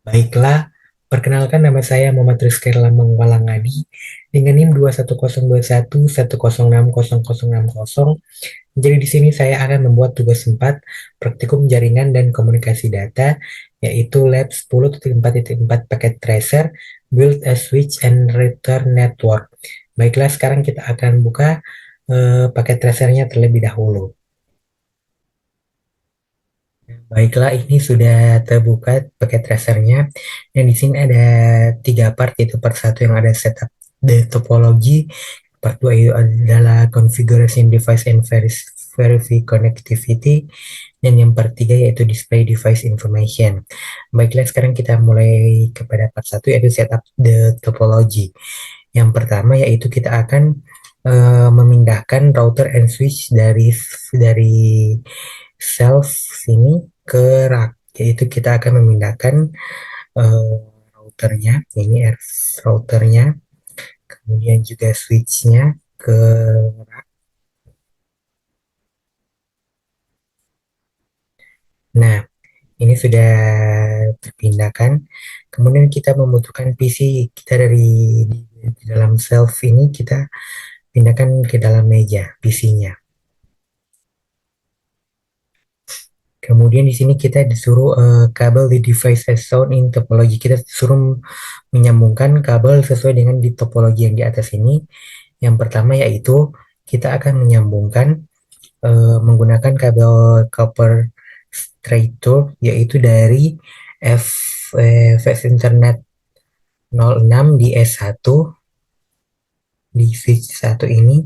Baiklah, perkenalkan nama saya Muhammad Rizky Lamang Walangadi dengan NIM 2102110606060. Jadi di sini saya akan membuat tugas 4 praktikum jaringan dan komunikasi data yaitu Lab 10.4.4 Packet Tracer Build a Switch and Router Network. Baiklah, sekarang kita akan buka paket tracernya terlebih dahulu. Baiklah, ini sudah terbuka paket tracernya. Dan di sini ada tiga part, yaitu part satu yang ada setup the topology, part dua itu adalah configuration device and verify connectivity, dan yang part tiga yaitu display device information. Baiklah, sekarang kita mulai kepada part satu yaitu setup the topology. Yang pertama yaitu kita akan memindahkan router and switch dari shelf sini ke rak, yaitu kita akan memindahkan eh, routernya, ini routernya, kemudian juga switchnya ke rak. Nah, ini sudah terpindahkan. Kemudian kita membutuhkan PC kita di dalam shelf ini kita pindahkan ke dalam meja PC-nya. Kemudian di sini kita disuruh kabel di device as shown in topology. Kita disuruh menyambungkan kabel sesuai dengan di topologi yang di atas ini. Yang pertama yaitu kita akan menyambungkan menggunakan kabel copper straight to yaitu dari F, Fast Internet 06 di S1 di switch 1 ini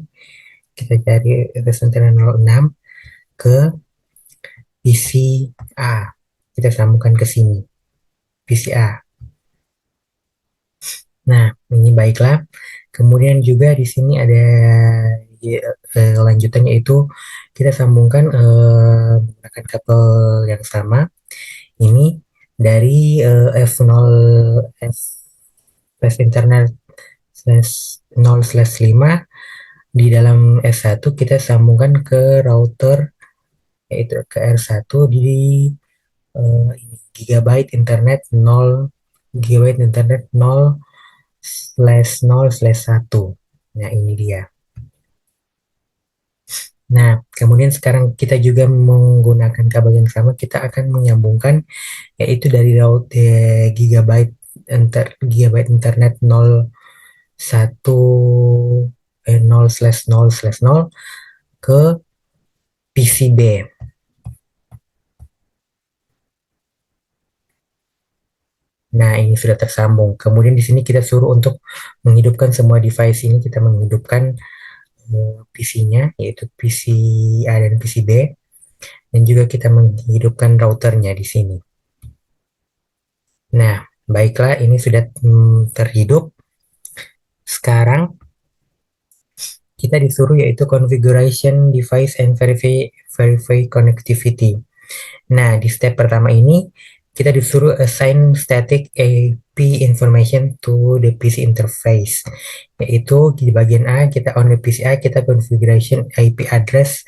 kita cari Fast Internet 06 ke PCA. Kita sambungkan ke sini PCA. Nah, ini baiklah. Kemudian juga di sini ada lanjutannya yaitu kita sambungkan menggunakan kabel yang sama. Ini dari F0 F slash internet slash 0 slash 5 di dalam S1 kita sambungkan ke router yaitu ke R1 di gigabyte internet 0 gigabyte internet 0/0/1. Nah, ini dia. Nah, kemudian sekarang kita juga menggunakan kabel yang sama, kita akan menyambungkan yaitu dari router gigabyte internet 0/1 0/0/0 ke PCB. Nah, ini sudah tersambung. Kemudian di sini kita suruh untuk menghidupkan semua device ini, kita menghidupkan PC-nya, yaitu PCA dan PCB, dan juga kita menghidupkan routernya di sini. Nah, baiklah, ini sudah terhidup. Sekarang kita disuruh yaitu configuration device and verify connectivity. Nah, di step pertama ini kita disuruh assign static IP information to the PC interface. Yaitu di bagian A kita on the PCI kita configuration IP address,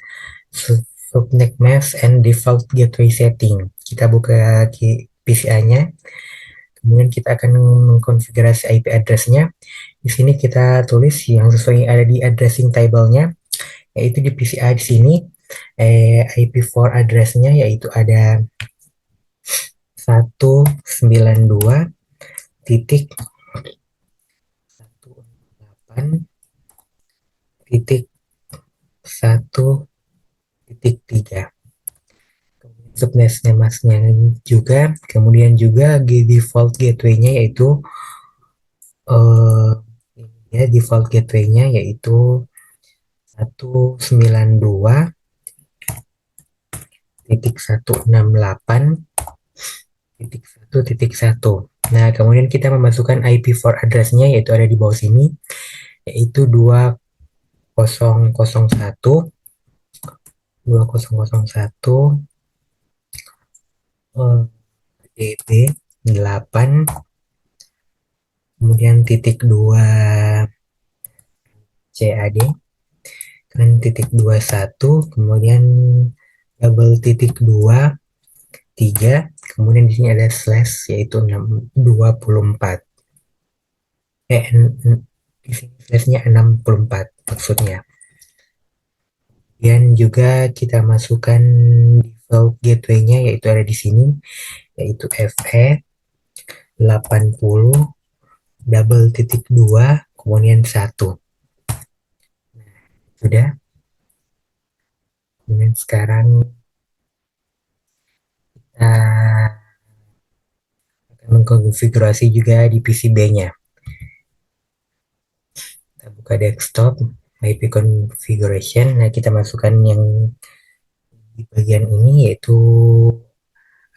subnet mask and default gateway setting. Kita buka PCI-nya, kemudian kita akan mengkonfigurasi IP address-nya. Di sini kita tulis yang sesuai yang ada di addressing table-nya, yaitu di PCI di sini IP4 address-nya yaitu ada 192.168.1.3. Subnet masknya juga, kemudian juga default gateway-nya yaitu uh, ya default gateway-nya yaitu 192.168.1.1. Nah, kemudian kita memasukkan IP4 address-nya yaitu ada di bawah sini yaitu 2001 2001 DB 8 kemudian titik 2 CAD kan titik 21 kemudian double titik 2 3, kemudian di sini ada slash yaitu 24. Di sini slashnya 64 maksudnya. Dan juga kita masukkan default gateway-nya yaitu ada di sini yaitu FE 80 double titik 2 kemudian 1. Sudah. Kemudian sekarang kita akan mengkonfigurasi juga di PCB-nya. Kita buka desktop, IP configuration. Nah, kita masukkan yang di bagian ini yaitu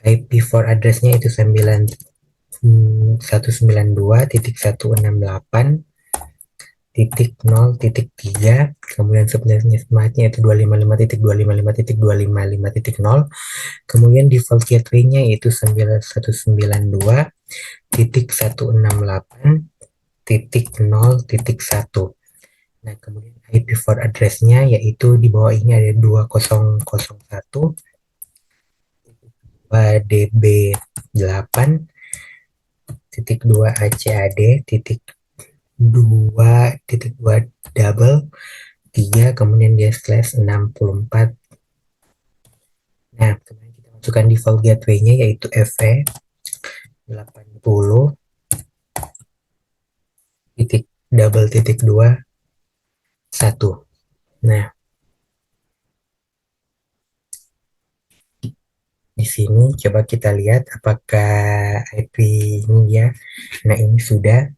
IP4 address-nya itu 192.168.0.3, kemudian subnetnya itu 255.255.255.0, kemudian default gateway-nya yaitu 192.168.0.1. Nah, kemudian IP4 address-nya yaitu di bawah ini ada 2001 DB8 titik 2 ACAD titik 2 double 3 kemudian dia slash 64. Nah, kemudian kita masukkan default gateway-nya yaitu FE 80 titik double titik 2 1. Nah, di sini coba kita lihat apakah IP ini ya. Nah, ini sudah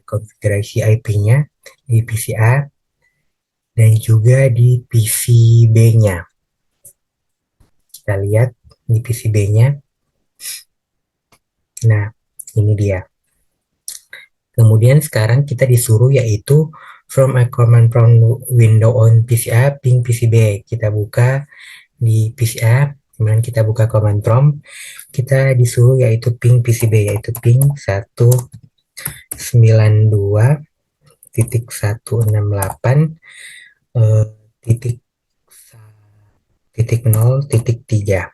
konfigurasi IP-nya di PCA dan juga di PCB-nya. Kita lihat di PCB-nya. Nah, ini dia. Kemudian sekarang kita disuruh yaitu from a command prompt window on PCA ping PCB. Kita buka di PCA, kemudian kita buka command prompt. Kita disuruh yaitu ping PCB yaitu ping 192.168 titik titik 0 titik 3.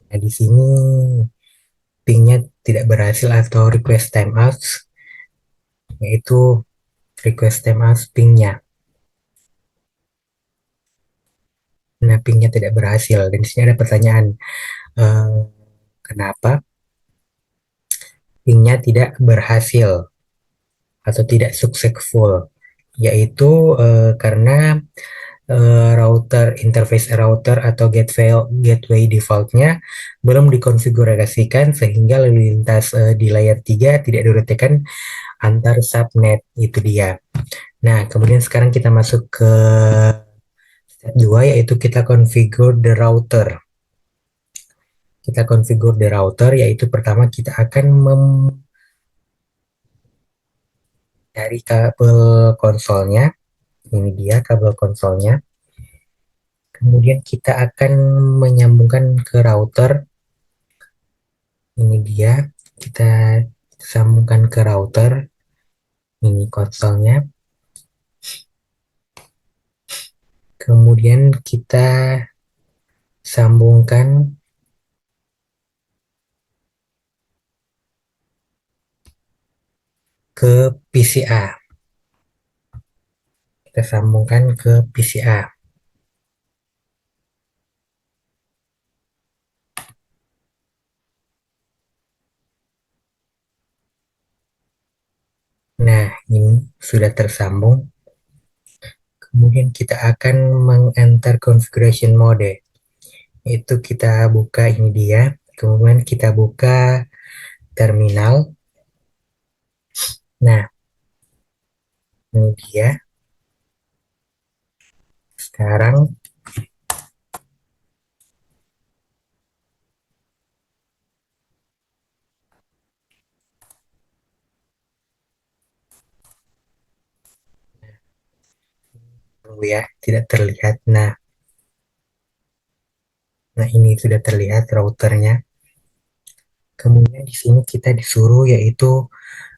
Nah, di sini pingnya tidak berhasil atau request timeout, yaitu request timeout pingnya. Nah, pingnya tidak berhasil. Dan di sini ada pertanyaan, eh, kenapa pingnya tidak berhasil atau tidak successful? Yaitu karena interface router atau gateway defaultnya belum dikonfigurasikan sehingga lalu lintas di layer 3 tidak diurutkan antar subnet, itu dia. Nah, kemudian sekarang kita masuk ke step 2 yaitu kita configure the router. Kita configure the router yaitu pertama kita akan mencari kabel konsolnya. Ini dia kabel konsolnya. Kemudian kita akan menyambungkan ke router. Ini dia, kita sambungkan ke router. Ini konsolnya. Kemudian kita sambungkan ke PCA. Kita sambungkan ke PCA. Nah, ini sudah tersambung. Kemudian kita akan meng-enter configuration mode. Itu kita buka ini dia. Kemudian kita buka terminal. Nah, ini dia. Sekarang ya, tidak terlihat. Nah, ini sudah terlihat routernya. Kemudian di sini kita disuruh yaitu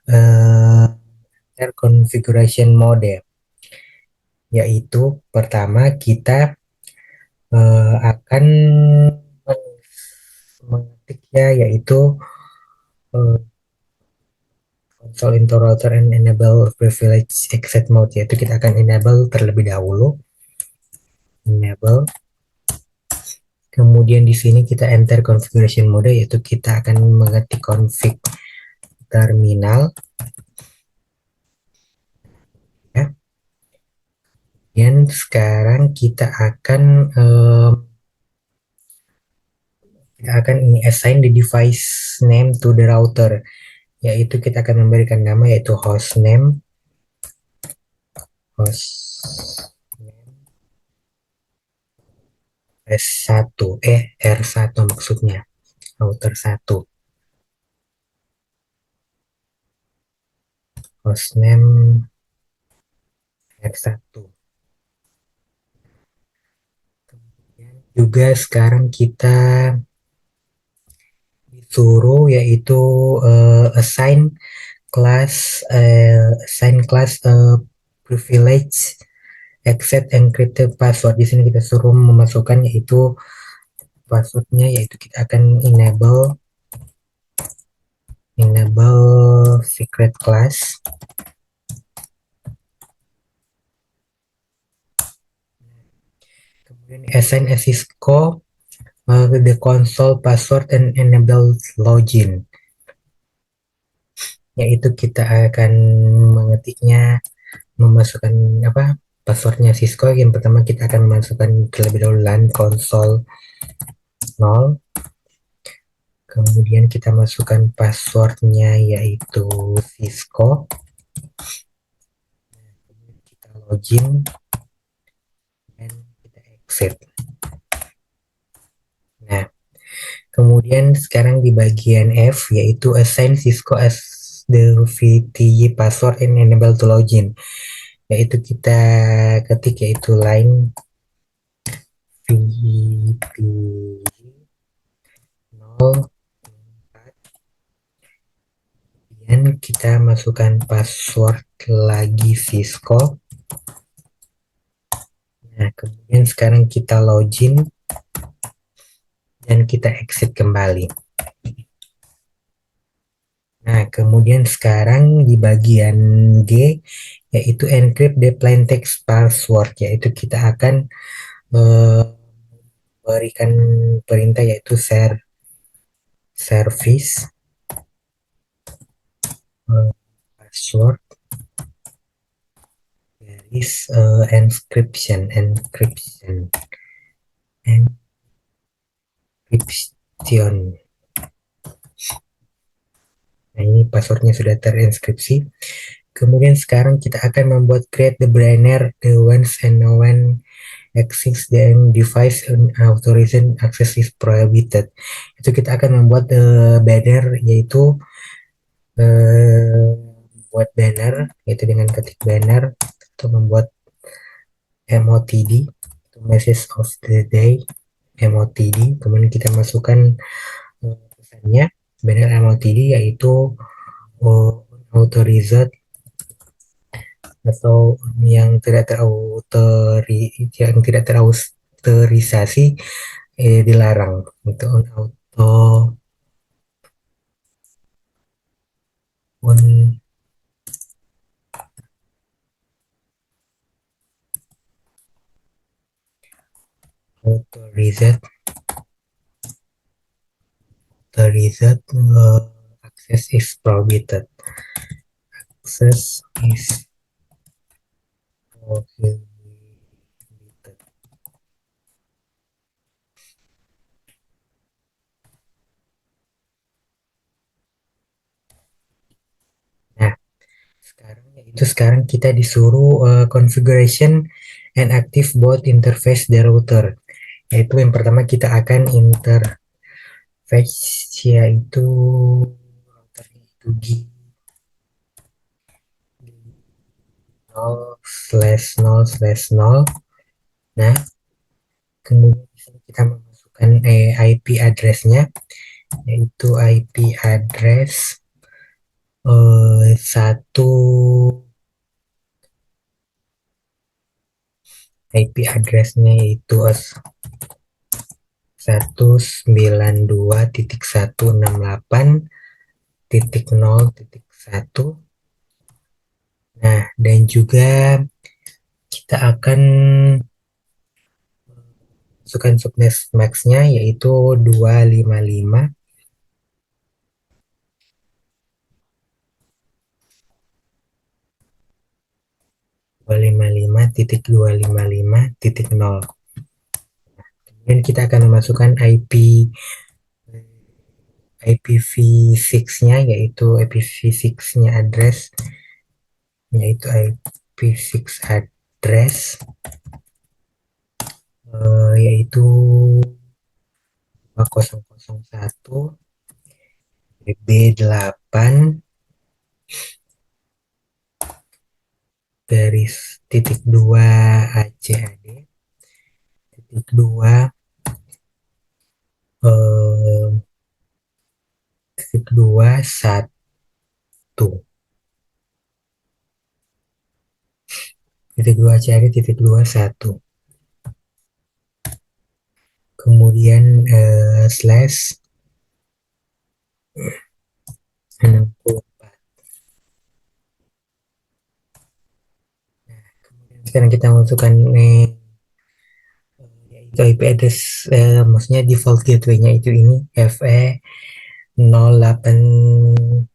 eh, configuration mode, yaitu pertama kita akan mengetik ya, yaitu eh, console into router and enable privilege exit mode, yaitu kita akan enable terlebih dahulu, enable. Kemudian di sini kita enter configuration mode, yaitu kita akan mengetik config terminal ya. Dan sekarang kita akan ini assign the device name to the router, yaitu kita akan memberikan nama yaitu host S1 R1 maksudnya, router 1, hostname R1. Juga sekarang kita disuruh yaitu assign class privilege accept encrypted password. Di sini kita suruh memasukkan yaitu passwordnya, yaitu kita akan enable secret class. Kemudian assign a Cisco the console password and enable login, yaitu kita akan mengetiknya, memasukkan apa, passwordnya Cisco. Yang pertama kita akan memasukkan terlebih dahulu LAN console 0, kemudian kita masukkan passwordnya yaitu Cisco, kita login dan kita exit. Nah, kemudian sekarang di bagian F yaitu assign Cisco as the VTY password and enable to login, yaitu kita ketik yaitu line VTY 0, dan kita masukkan password lagi Cisco. Nah, kemudian sekarang kita login dan kita exit kembali. Nah, kemudian sekarang di bagian G yaitu encrypt the plain text password, yaitu kita akan memberikan perintah yaitu share service password garis encryption. Nah, ini passwordnya sudah terinskripsi. Kemudian sekarang kita akan membuat create the banner the once and no one access the device authorization access is prohibited. Itu kita akan membuat banner, yaitu buat banner yaitu dengan ketik banner atau membuat MOTD, message of the day MOTD. Kemudian kita masukkan pesannya banner MOTD yaitu authorized atau yang tidak terautorisasi, dilarang, itu authorized access is prohibited. Access is prohibited. Nah, sekarang kita disuruh configuration and active both interface the router, yaitu yang pertama kita akan interface yaitu routernya itu di 0/0/0. Nah, kemudian kita memasukkan IP address-nya, yaitu IP address satu IP address-nya yaitu 192.168.0.1. Nah, dan juga kita akan masukkan subnet max-nya yaitu 255.255.0. Kemudian kita akan memasukkan IPv6-nya yaitu IPv6-nya address yaitu IP6 address yaitu 2001 BB8 garis titik 2 ACAD titik 2 titik 2 1 titik 2 ACAD titik 2 1, kemudian slash 64. Sekarang kita masukkan yaitu IP address, maksudnya default gateway-nya itu ini FE 081,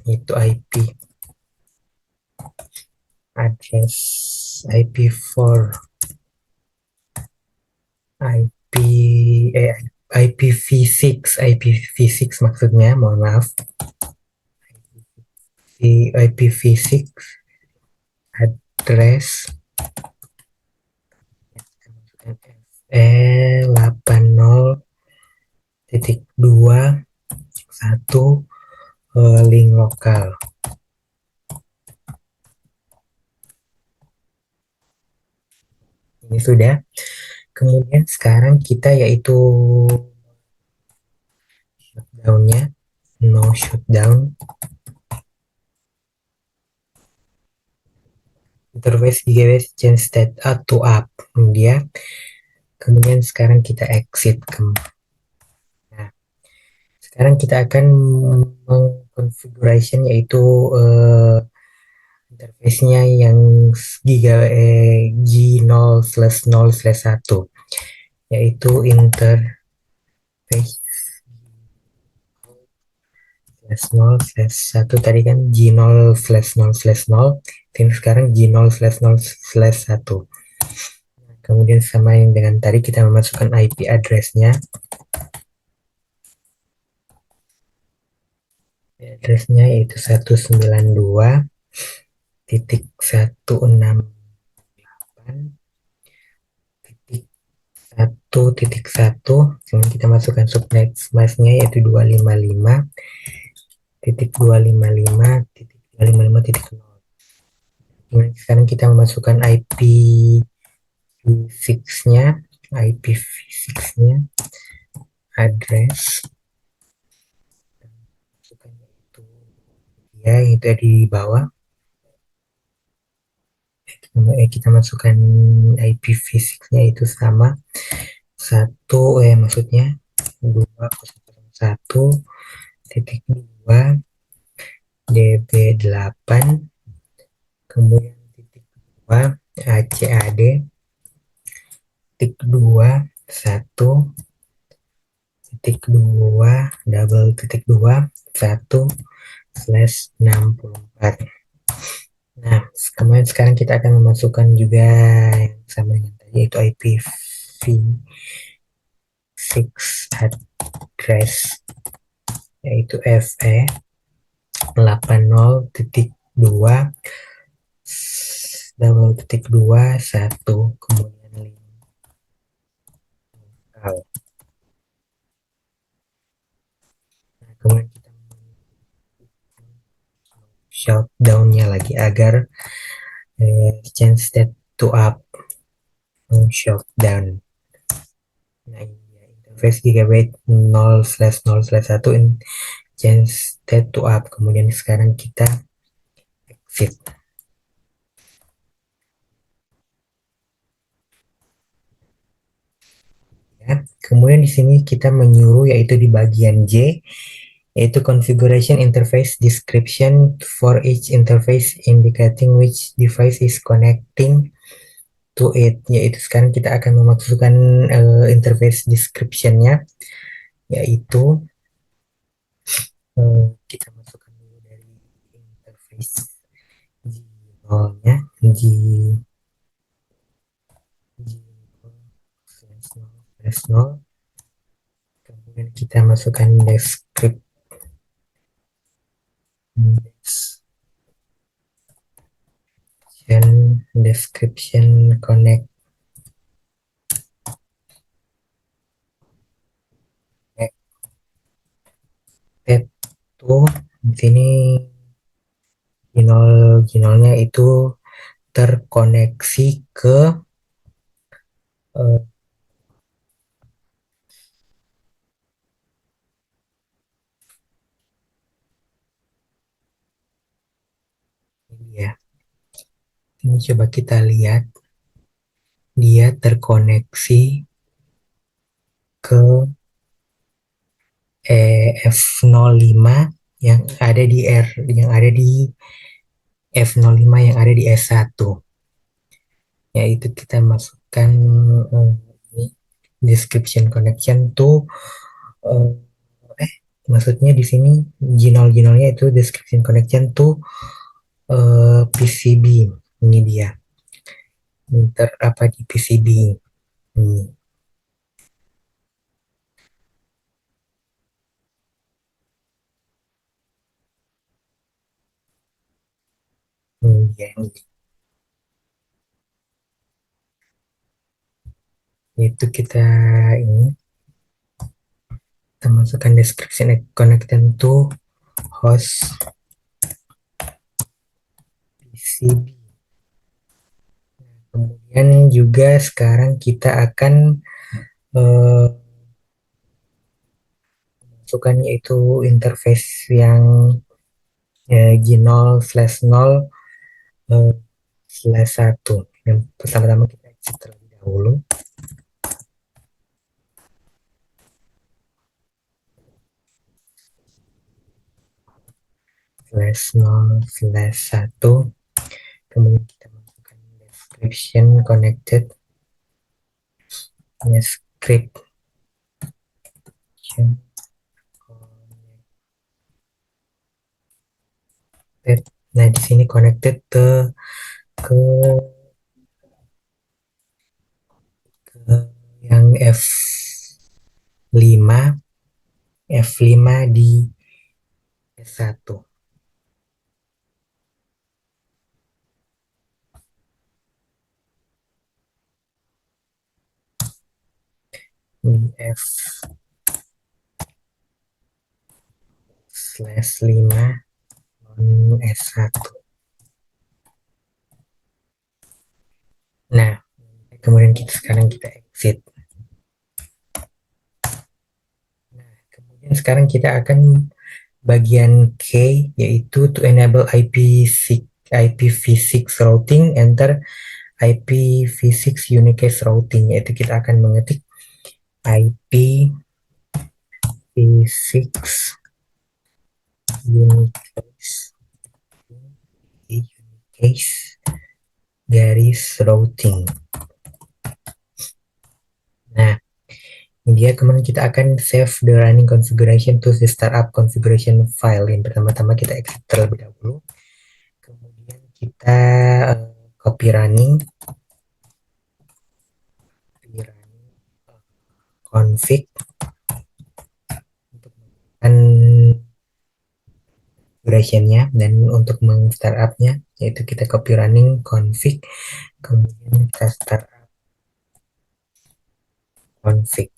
itu IP address IP4 IP IPv6 IPv6 maksudnya, mohon maaf, di IPv6 address E80.2.1 link lokal. Ini sudah. Kemudian sekarang kita yaitu shutdown-nya, no shutdown, interface gigabyte change state out to up dia. Kemudian sekarang kita exit. Nah, sekarang kita akan mengkonfiguration yaitu interface-nya yang G0/0/1 yaitu interface /0/1 tadi kan G0/0/0, dan sekarang G0/0/1. Kemudian sama yang dengan tadi kita memasukkan IP address-nya. Address-nya yaitu 192.168.1.1. Kemudian kita masukkan subnet mask-nya yaitu 255.255.255.0. Kemudian sekarang kita memasukkan IP6-nya address ya, itu ada di bawah. Kita masukkan IPv6-nya itu sama maksudnya 2001.2 DB8, kemudian titik 2 ACAD titik 2 1 titik 2 double titik 2 1/64. Nah, kemudian sekarang kita akan memasukkan juga yang sama dengan tadi yaitu IPv6 address yaitu FE 80.2 double titik 2 1, kemudian link lokal. Nah, kemudian kita shutdown-nya lagi agar change state to up, shutdown. Nah, ini interface gigabyte 0/0/1 change state to up. Kemudian sekarang kita exit. Ya. Kemudian di sini kita menyuruh yaitu di bagian J, yaitu configuration interface description for each interface indicating which device is connecting to it. Yaitu sekarang kita akan memasukkan interface description-nya, yaitu kita masukkan dulu dari interface G0-nya, G0/0. Kemudian kita masukkan description connect to. Di sini Ginol-ginolnya itu terkoneksi ke ini ya. Ini coba kita lihat, dia terkoneksi ke F05 yang ada di F05 yang ada di S1. Yaitu kita masukkan ini description connection to maksudnya di sini ginol-ginolnya itu description connection to PCB. Ini dia. Apa di PCB ini. Ya, itu kita masukkan description connected to host PCB. Kemudian juga sekarang kita akan masukkan yaitu interface yang G0/0/1. Yang pertama-tama kita exit terlebih dahulu. /0/1. Kemudian kita masukkan description connected script. Nah, di sini connected ke yang F5 di S1. Ini F/5 S1. Nah, kemudian sekarang kita exit. Nah, kemudian sekarang kita akan bagian K, yaitu to enable IPv6 routing, enter IPv6 unicast routing, yaitu kita akan mengetik IPv6 unicast garis routing. Nah, ini dia. Kemudian kita akan save the running configuration to the startup configuration file. Yang pertama-tama kita exit terlebih dahulu. Kemudian kita copy running config untuk configuration-nya, dan untuk meng-startup-nya yaitu kita copy running config, kemudian kita start config.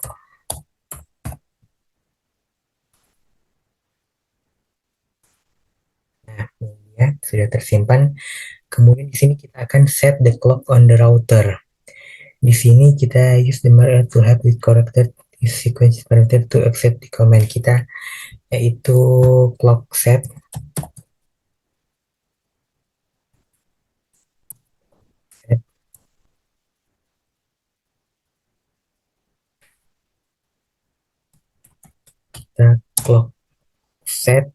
Nah, ini ya, sudah tersimpan. Kemudian di sini kita akan set the clock on the router. Di sini kita use the mirror to help with corrected sequence parameter to accept the command. Kita yaitu clock set. Kita clock set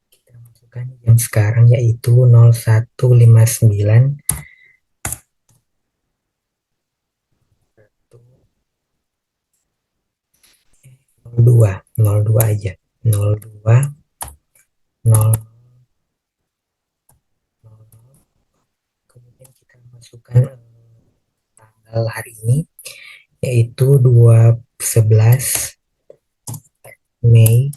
kita masukkan jam sekarang yaitu 01.59 02 aja 02 0. Kemudian kita masukkan tanggal hari ini yaitu 11 Mei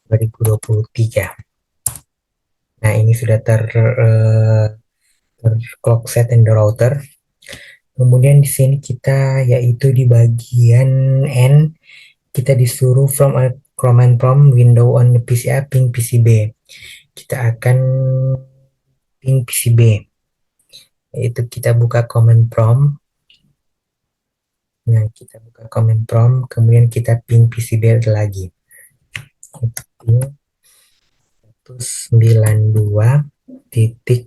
2023. Nah, ini sudah clock set in the router. Kemudian di sini kita yaitu di bagian N kita disuruh from a command prompt window on the PCA ping PCB. Kita akan ping PCB. Yaitu kita buka command prompt. Nah, kita buka command prompt, kemudian kita ping PCB lagi. Ping 192.168 titik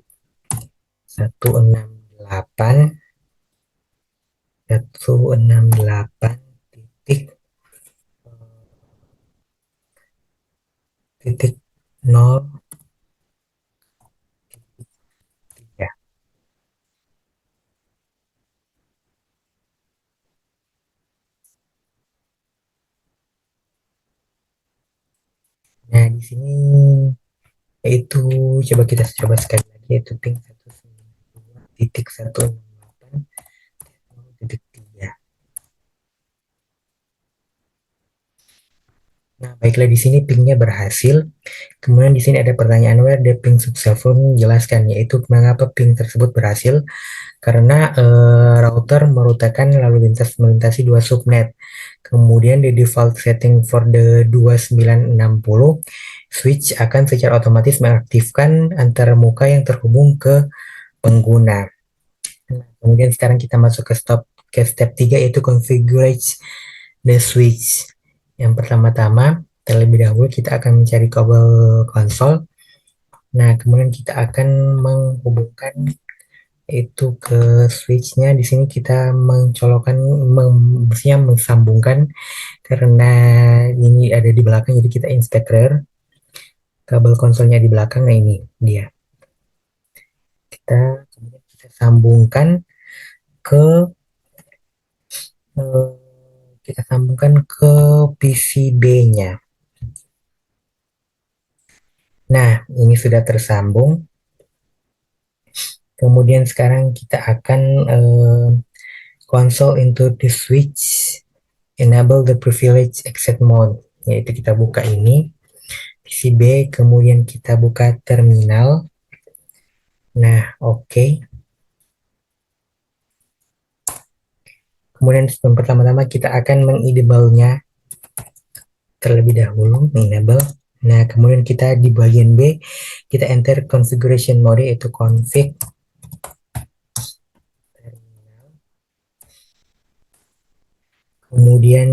0 ya. Nah, di sini yaitu coba kita coba sekali lagi yaitu ping 192.168.3. Nah, baiklah di sini pingnya berhasil. Kemudian di sini ada pertanyaan where the ping successful, jelaskan yaitu mengapa ping tersebut berhasil karena router merutakan lalu lintas melintasi dua subnet. Kemudian di default setting for the 2960 switch akan secara otomatis mengaktifkan antar muka yang terhubung ke pengguna. Nah, kemudian sekarang kita masuk ke step 3 yaitu configure the switch. Yang pertama-tama terlebih dahulu kita akan mencari kabel konsol. Nah, kemudian kita akan menghubungkan itu ke switchnya. Di sini kita mencolokkan, mensambungkan karena ini ada di belakang, jadi kita inspect rear. Kabel konsolnya di belakang, nah ini dia. Kemudian kita sambungkan ke PCB-nya. Nah, ini sudah tersambung. Kemudian sekarang kita akan console into the switch, enable the privilege exit mode, yaitu kita buka ini PCB, kemudian kita buka terminal. Nah, oke. Kemudian pertama-tama kita akan mengenable-nya terlebih dahulu, enable. Nah, kemudian kita di bagian B, kita enter configuration mode, yaitu config. Kemudian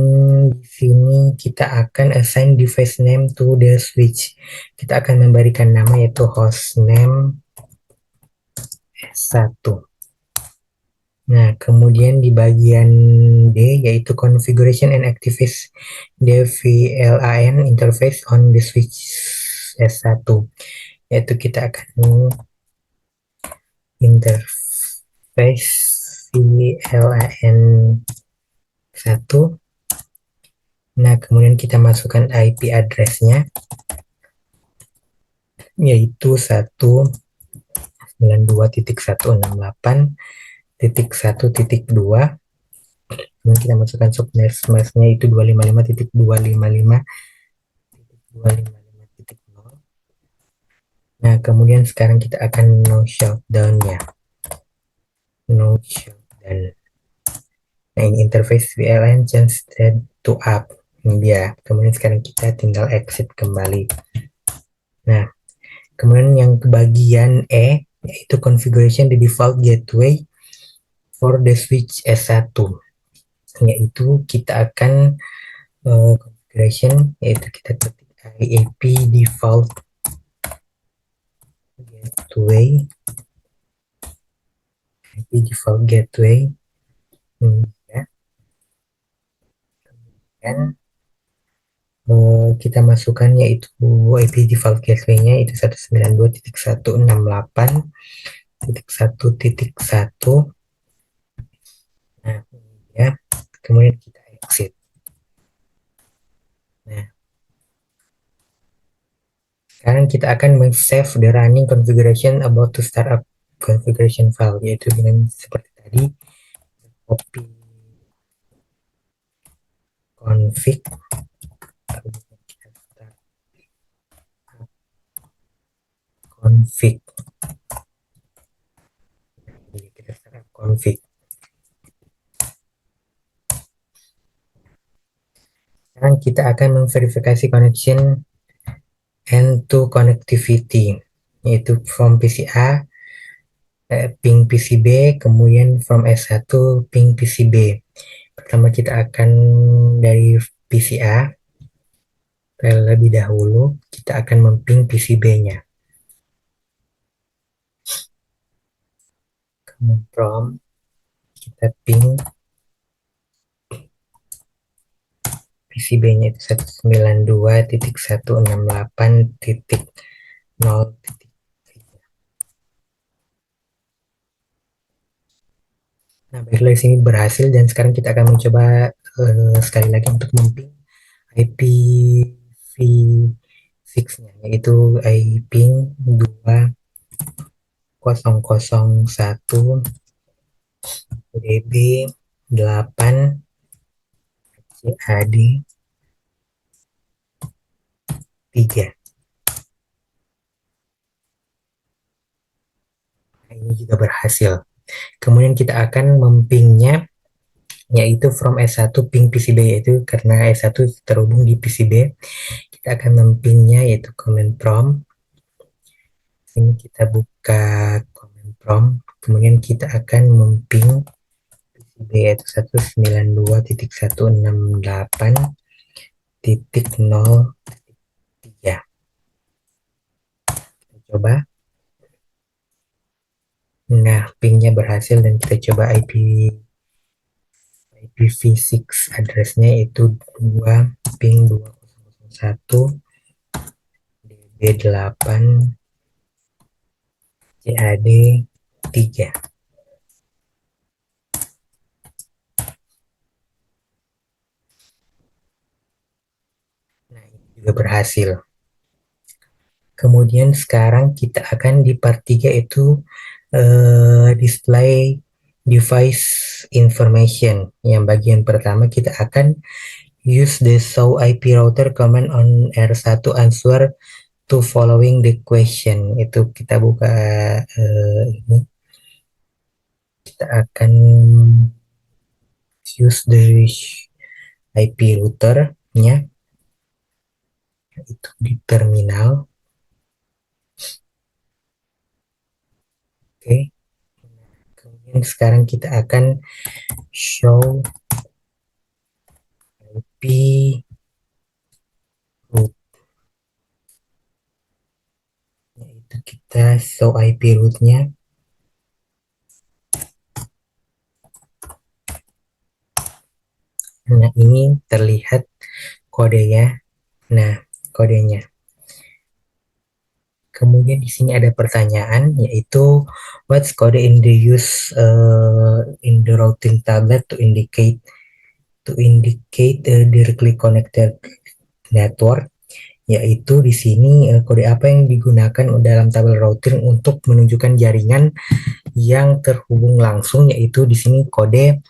di sini kita akan assign device name to the switch. Kita akan memberikan nama yaitu hostname S1. Nah, kemudian di bagian D yaitu configuration and activate the VLAN interface on the switch S1. Yaitu kita akan interface VLAN 1. Nah, kemudian kita masukkan IP address-nya yaitu 192.168.1.2. Kemudian kita masukkan subnet mask-nya itu 255.255.255.0. Nah, kemudian sekarang kita akan no shutdown-nya. No shutdown. Nah, ini interface VLAN change state to up. Ini dia. Kemudian sekarang kita tinggal exit kembali. Nah, kemudian yang ke bagian E, yaitu configuration the default gateway for the switch S1. yaitu kita akan configuration, yaitu kita ketik IAP default gateway, IP default gateway, ya, dan kita masukkan yaitu IP default gateway-nya itu 192.168.1.1. Nah, ya, kemudian kita exit. Nah, sekarang kita akan men-save the running configuration about to start up configuration file, yaitu dengan seperti tadi, copy config, kemudian kita start config, jadi kita start up config. Sekarang kita akan memverifikasi connection and to connectivity, yaitu from PCA ping PCB, kemudian from S1 ping PCB. Pertama kita akan dari PCA, terlebih dahulu kita akan memping PCB-nya. Kemudian from kita ping PCB-nya itu 192.168.0. Nah, baiklah, di sini berhasil dan sekarang kita akan mencoba sekali lagi untuk memping IPv6-nya, yaitu IP 2001 DB 8 CAD 3. Nah, ini juga berhasil. Kemudian kita akan mempingnya yaitu from S1 ping PCB, yaitu karena S1 terhubung di PCB, kita akan mempingnya yaitu command prompt. Ini kita buka command prompt, kemudian kita akan memping PCB yaitu 192.168.0.3. Kita coba. Nah, pingnya berhasil dan kita coba IPv6 addressnya itu 2 ping 2001 DB8 CAD 3. Nah, ini juga berhasil. Kemudian sekarang kita akan di part 3 itu display device information. Yang bagian pertama kita akan use the show IP router command on R1 answer to following the question. Itu kita buka ini. Kita akan use the IP router-nya itu di terminal. Oke. Kemudian sekarang kita akan show IP root, yaitu kita show IP root-nya. Nah, ini terlihat kodenya. Nah, kodenya. Kemudian di sini ada pertanyaan, yaitu what's code in the use in the routing tablet to indicate directly connected network, yaitu di sini kode apa yang digunakan dalam tabel routing untuk menunjukkan jaringan yang terhubung langsung, yaitu di sini kode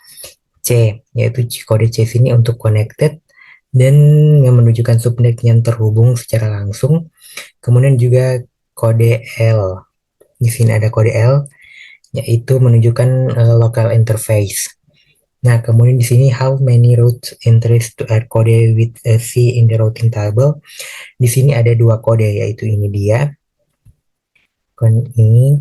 C, yaitu kode C sini untuk connected dan yang menunjukkan subnet yang terhubung secara langsung. Kemudian juga kode L. Di sini ada kode L, yaitu menunjukkan local interface. Nah, kemudian di sini how many root entries to add kode with C in the routing table. Di sini ada 2 kode, yaitu ini dia. Ini,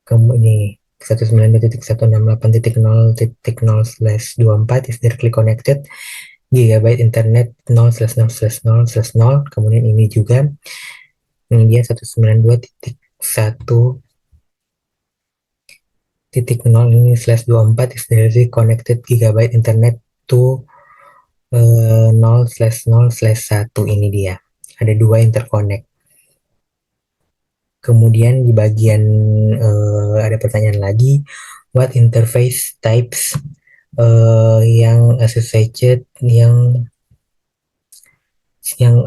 kemudian 192.168.0.0/24 is directly connected gigabyte internet 0/0/0/0. Kemudian ini juga, ini dia 192.1.0 ini /24 is directly connected gigabyte internet to 0/0/1. Ini dia, ada dua interconnect. Kemudian di bagian ada pertanyaan lagi, what interface types yang associated yang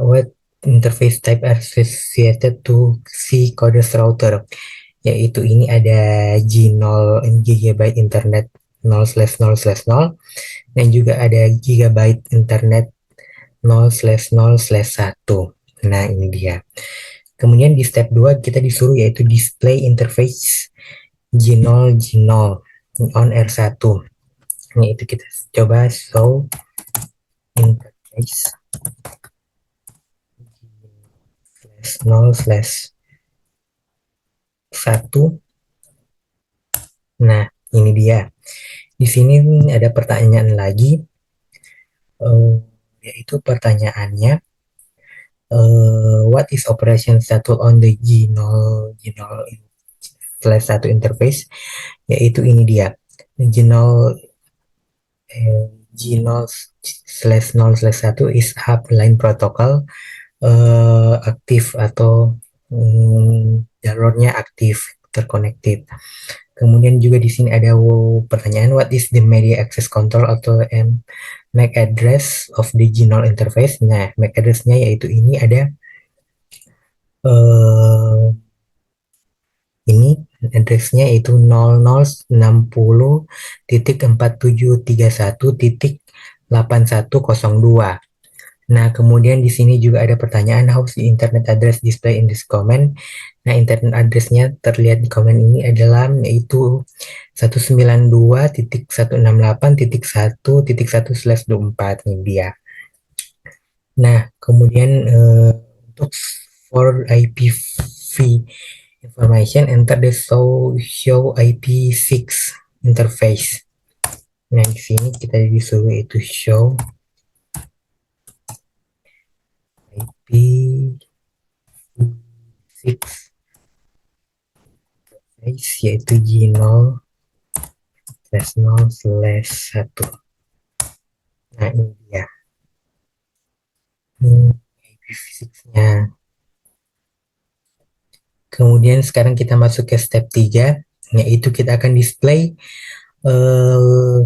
what interface type associated to C codes router, yaitu ini ada G0 gigabyte internet 0/0/0, dan juga ada gigabyte internet 0/0/1. Nah, ini dia. Kemudian di step 2 kita disuruh yaitu display interface G0 G0 on R1. Nah, itu kita coba show interface 0/1. Nah, ini dia. Di sini ada pertanyaan lagi, yaitu pertanyaannya, what is operation status on the G0/1 interface, yaitu ini dia, G0 G0/0/1 is upline protocol, aktif atau jalurnya aktif, terkonektif. Kemudian juga di sini ada pertanyaan, what is the media access control atau MAC address of the G0 interface. Nah, MAC address-nya yaitu ini ada ini address-nya yaitu 0060.4731.8102. Nah, kemudian di sini juga ada pertanyaan, how the internet address display in this comment. Nah, internet address-nya terlihat di komen ini adalah yaitu 192.168.1.1/24. Ini dia. Nah, kemudian untuk for IPv information, enter the show IP6 interface. Nah, di sini kita disuruh itu show IP6 interface, yaitu G0/0/1. Nah, ini dia. IP6-nya. Kemudian sekarang kita masuk ke step 3, yaitu kita akan display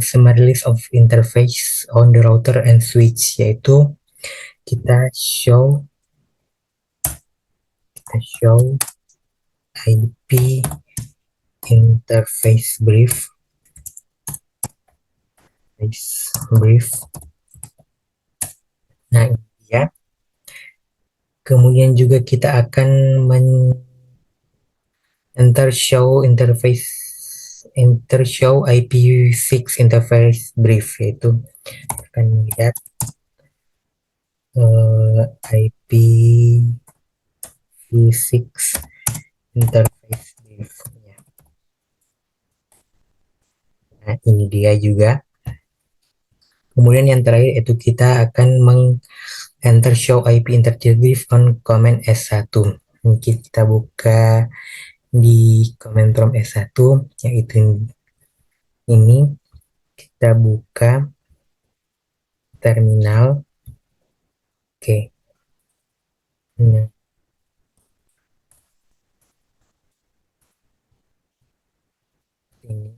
summary list of interface on the router and switch, yaitu kita show IP interface brief. Nah, ini ya. Kemudian juga kita akan enter show IP6 interface brief, yaitu akan melihat IP6 interface brief. Nah, ini dia juga. Kemudian yang terakhir itu kita akan enter show IP interface brief on command S1. Mungkin kita buka di command prompt S1, yaitu ini, kita buka terminal. Oke. Nah, ini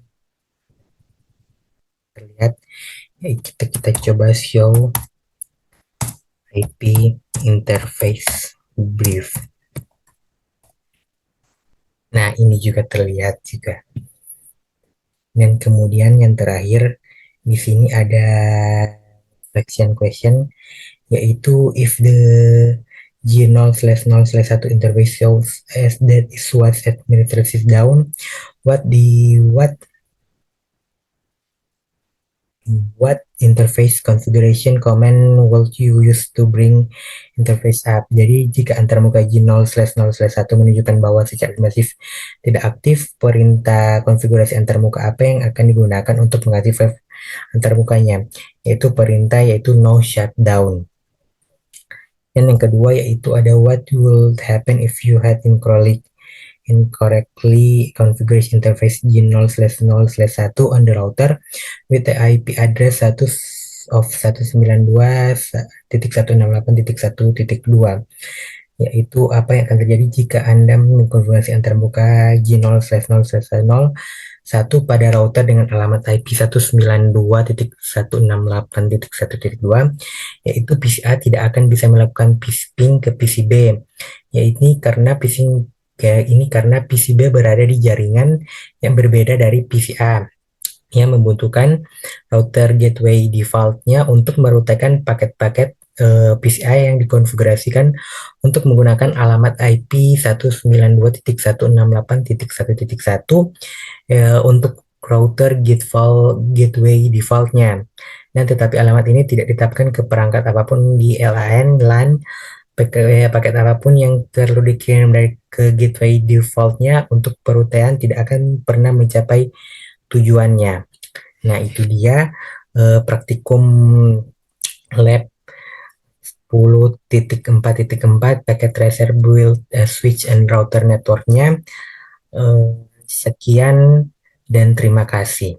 terlihat, kita coba show IP interface brief. Nah, ini juga terlihat juga. Dan kemudian yang terakhir di sini ada selection question, yaitu if the G0/0/1 interface shows as that is what administrator is down, what interface configuration command will you use to bring interface up. Jadi jika antarmuka G0/0/1 menunjukkan bahwa secara masif tidak aktif, perintah konfigurasi antarmuka apa yang akan digunakan untuk mengaktifkan antarmukanya, yaitu no shutdown. Dan yang kedua yaitu ada what will happen if you had incorrectly configured interface G0/0/1 on the router with the IP address 192.168.1.2, yaitu apa yang akan terjadi jika Anda mengkonfigurasi antarmuka G0/0/1 pada router dengan alamat IP 192.168.1.2, yaitu PCA tidak akan bisa melakukan ping ke PCB, yaitu karena PCB berada di jaringan yang berbeda dari PCA, yang membutuhkan router gateway defaultnya untuk merutekan paket-paket PCI yang dikonfigurasikan untuk menggunakan alamat IP 192.168.1.1 untuk router gateway defaultnya. Dan tetapi alamat ini tidak ditetapkan ke perangkat apapun di LAN, LAN, paket apapun yang perlu dikirim dari ke gateway defaultnya untuk perutaian tidak akan pernah mencapai tujuannya. Nah, itu dia praktikum lab 10.4.4 packet tracer build switch and router networknya. Sekian dan terima kasih.